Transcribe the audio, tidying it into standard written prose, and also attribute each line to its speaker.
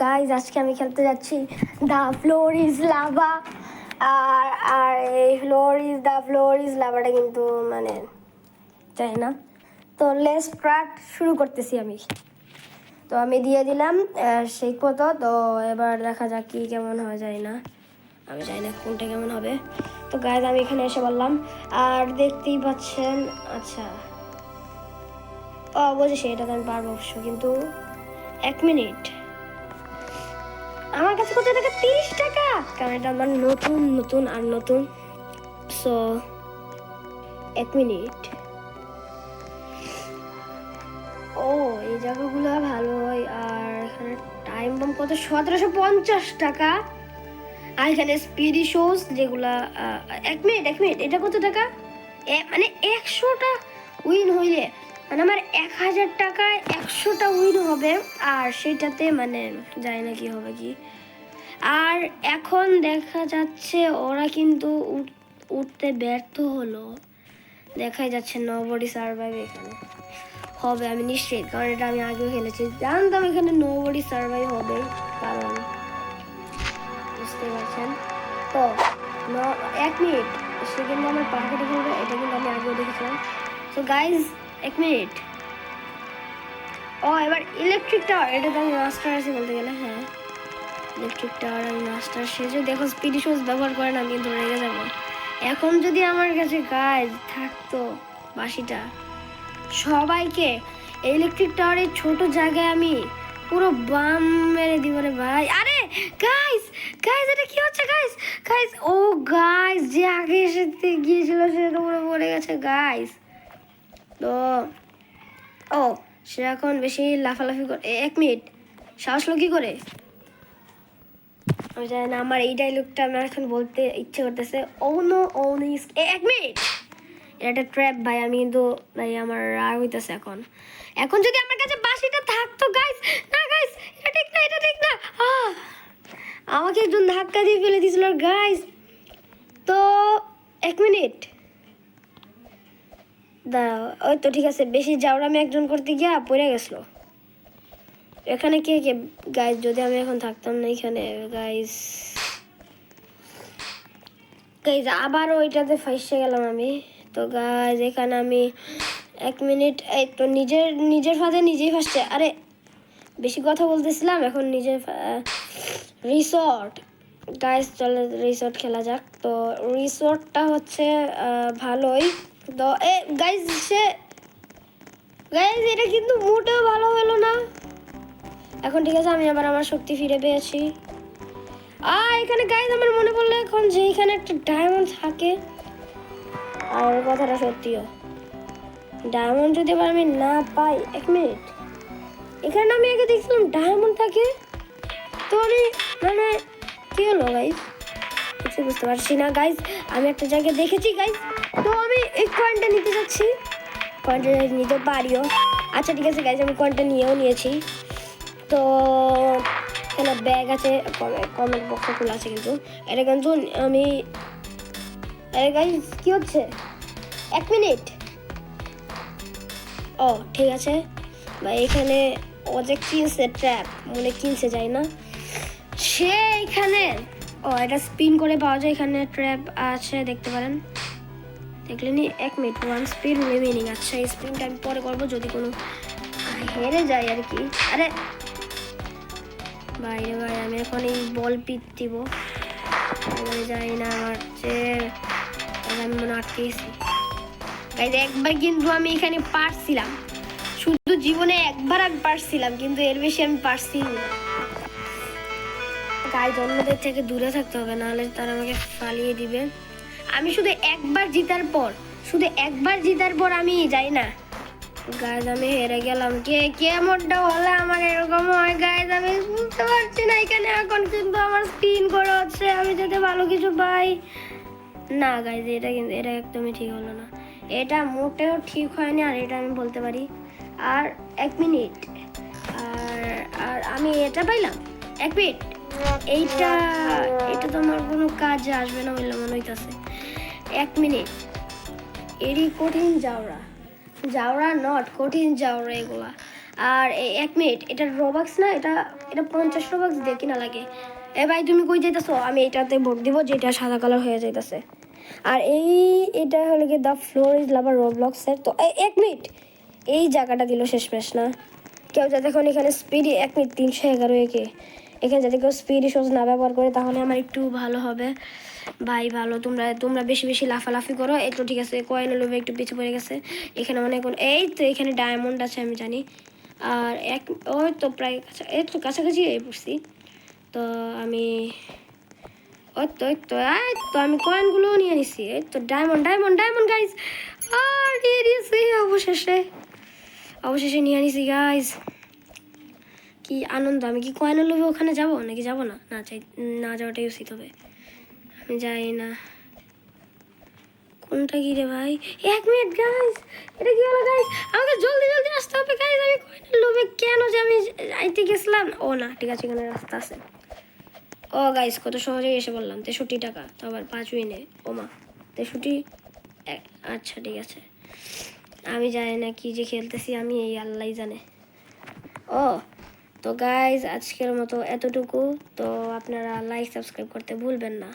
Speaker 1: Guys আজকে আমি খেলতে যাচ্ছি দ্য ফ্লোর ইজ লাভা। আর এই ফ্লোর ইজ লাভাটা কিন্তু মানে চাই না। তো লেটস স্টার্ট, শুরু করতেছি আমি। তো আমি দিয়ে দিলাম সেই মতো। তো এবার দেখা যাক কি কেমন হয়, যায় না, আমি জানি না কোনটা কেমন হবে। তো গাইজ আমি এখানে এসে বললাম, আর দেখতেই পাচ্ছেন। আচ্ছা বুঝেছি, এটা তো আমি পারবো অবশ্য, কিন্তু 1 মিনিট। আমার কাছে কত টাকা? 30 টাকা, কারণ এটা আমার নতুন। So 1 minute. ও এই জায়গাগুলো ভালো হয়। আর এখানে টাইম বম কত? 1750 টাকা। আর এখানে স্পিডি শোজ যেগুলা 1 মিনিট এটা কত টাকা? মানে 100টা উইন হইলে মানে আমার 1000 টাকায় 100টা উইন হবে। আর সেটাতে মানে জানি না কি হবে কি। আর এখন দেখা যাচ্ছে ওরা কিন্তু উঠতে ব্যর্থ হলো। দেখাই যাচ্ছে নোবডি সার্ভাইভ এখানে হবে, আমি নিশ্চিত, কারণ এটা আমি আগেও খেলেছি, জানতাম এখানে নোবডি সার্ভাইভ হবে। কারণ বুঝতে পারছেন তো 1 মিনিট সে কিন্তু আমার পাখিটা খেলবে, এটা কিন্তু আমি আগেও দেখেছিলাম। তো গাইজ 1 মিনিট। এবার ইলেকট্রিক টাওয়ার, এটা তো আমি মাস্টার আছি বলতে গেলে। হ্যাঁ, ইলেকট্রিক টাওয়ার আমি মাস্টার। সে যদি এখন স্পিডি শোজ ব্যবহার করেন আমি কিন্তু রেগে যাবো। এখন যদি আমার কাছে গাইজ থাকতো বাঁশিটা, সবাইকে ইলেকট্রিক টাওয়ারের ছোট জায়গায় আমি পুরো বাম মেরে দিব রে ভাই। আরে গাইজ এটা কি হচ্ছে গাইজ? ও গাইজ যে আগে এসে গিয়েছিল সে তো পুরো পড়ে গেছে গাইজ। তো সে এখন বেশি লাফালাফি করে। 1 মিনিট, সাহস লো কি করে? আমি জানি না, আমার এই ডায়লগটা আমার এখন বলতে ইচ্ছে করতেছে। No 1 minute. এটা একটা ট্র্যাপ ভাই, আমি কিন্তু ভাই আমার রাগ হইতেছে এখন যদি আমার কাছে বাঁশিটা থাকতো গাইস। না গাইস, এটা ঠিক না। আমাকে একজন ধাক্কা দিয়ে ফেলে দিয়েছিল গাইস। তো 1 মিনিট দাঁড়াও, ওই তো ঠিক আছে। বেশি জাউরামি একজন করতে গিয়া পড়ে গেছিল। এখানে কে গাইস, যদি আমি এখন থাকতাম না এখানে গাইস আবার ওইটাতে ফাইসে গেলাম আমি। তো গাইস এখানে আমি 1 মিনিট, এই তো নিজের ফাঁদে নিজেই ফাঁসছে। আরে বেশি কথা বলতেছিলাম, এখন নিজের রিসর্ট। গাইস চলে রিসর্ট খেলা যাক। তো রিসর্টটা হচ্ছে ভালোই। তো গাইস এটা কিন্তু মোটেও ভালো হলো না। এখন ঠিক আছে, আমি আবার আমার শক্তি ফিরে পেয়েছি। এখানে গাইস আমার মনে পড়লো এখন যে এখানে একটা ডায়মন্ড থাকে। আর কথাটা সত্যিও, ডায়মন্ড যদি আবার আমি না পাই। 1 মিনিট, এখানে আমি আগে দেখছিলাম ডায়মন্ড থাকে। তো আমি মানে কি হলো গাইস, কিছু বুঝতে পারছি না গাইস। আমি একটা জায়গায় দেখেছি গাইস, তো আমি এই কয়েনটা নিতে যাচ্ছি। কয়েনটা নিতে পারিও। আচ্ছা ঠিক আছে গাইস, আমি কয়েনটা নিয়েছি। তো এখানে ব্যাগ আছে, কমেন্ট বক্স খোলা আছে, কিন্তু এটা কিন্তু আমি গাইস কি হচ্ছে? 1 মিনিট। ঠিক আছে ভাই, এখানে ও যে কিনছে ট্র্যাপ, মনে কিনছে যায় না সে এখানে। এটা স্পিন করে পাওয়া যায়, এখানে ট্র্যাপ আছে দেখতে পারেন, দেখলেনি? 1 মিনিট, 1 স্পিন রিমেনিং। আচ্ছা এই স্পিনটা আমি পরে করবো যদি কোনো হেরে যায় আর কি। আরে ভাই আমি এখন এই বল পিট দিব, যাই না আমার আমি মনে আটকেছি। একবার কিন্তু আমি এখানে পারছিলাম, শুধু জীবনে একবার আমি পারছিলাম, কিন্তু এর বেশি আমি পারছি না। গাইজ অন্যদের থেকে দূরে থাকতে হবে, নাহলে তারা আমাকে ফালিয়ে দিবে। আমি শুধু একবার জিতার পর আমি যাই না গাইজ। আমি হেরে গেলাম। কে মনটা হলে আমার এরকম হয় গাইজ, আমি বুঝতে পারছি না। এখানে এখন কিন্তু আমার স্পিন করে হচ্ছে, আমি যাতে ভালো কিছু পাই না গাইজ। এটা একদমই ঠিক হলো না, এটা মোটেও ঠিক হয়নি। আর এটা আমি বলতে পারি। আর 1 মিনিট, আর আমি এটা পাইলাম 1 মিনিট। এটা তো আমার কোনো কাজে আসবে না বললে মনে হইতেছে। 1 মিনিট, এরই কঠিন জাউরা নট কঠিন জাউরা এগুলা। আর এই 1 মিনিট, এটা রোবাক্স না, এটা এটা 50 রোবাক্স দিয়ে কিনা লাগে। এ ভাই তুমি কই যাইতেছো? আমি এটাতে ভোট দিব যেটা সাদা কালার হয়ে যাইতেছে। আর এটা হলো কি দ্য ফ্লোর ইজ লাভার রোবলক্সের। তো 1 মিনিট, এই জায়গাটা দিল শেষমেশ না। কেউ যাতে এখন এখানে স্পিডি 1 মিনিট 311 একে এখানে যাতে কেউ স্পিডি সোজ না ব্যবহার করে তাহলে আমার একটু ভালো হবে। ভাই ভালো, তোমরা বেশি বেশি লাফালাফি করো। এই তো ঠিক আছে, কয়েন লোভে একটু পিছু পড়ে গেছে। এখানে অনেক, এই তো এখানে ডায়মন্ড আছে আমি জানি। আর ওই তো প্রায় এই তো কাছাকাছি পড়ছি। তো আমি ওই তো আমি কয়েনগুলো নিয়ে নিছি। এই তো ডায়মন্ড ডায়মন্ড ডায়মন্ড গাইজ, আর নিয়ে নিয়েছি অবশেষে নিয়ে নিছি গাইজ। কি আনন্দ! আমি কি কয়েনের লোভে ওখানে যাব নাকি যাব না? না যাওয়াটাই উচিত হবে। আমি যাই না। কোনটা কি রে ভাই? 1 মিনিট গাইজ, এটা কি হলো গাইজ? আমাকে জলদি জলদি আসতে হবে গাইজ। আমি কয়েনের লোভে কেন যে আমি আইতে গেছিলাম। ও না, ঠিক আছে, এখানে রাস্তা আছে। ও গাইজ, কত সহজেই এসে বললাম। 63 টাকা, তো আবার 5 উইনে। ও মা, 63। আচ্ছা ঠিক আছে, আমি জানি না কি যে খেলতেছি আমি, এই আল্লাহ জানে। ও তো গাইজ, আজকের মতো এতটুকু। তো আপনারা লাইক সাবস্ক্রাইব করতে ভুলবেন না।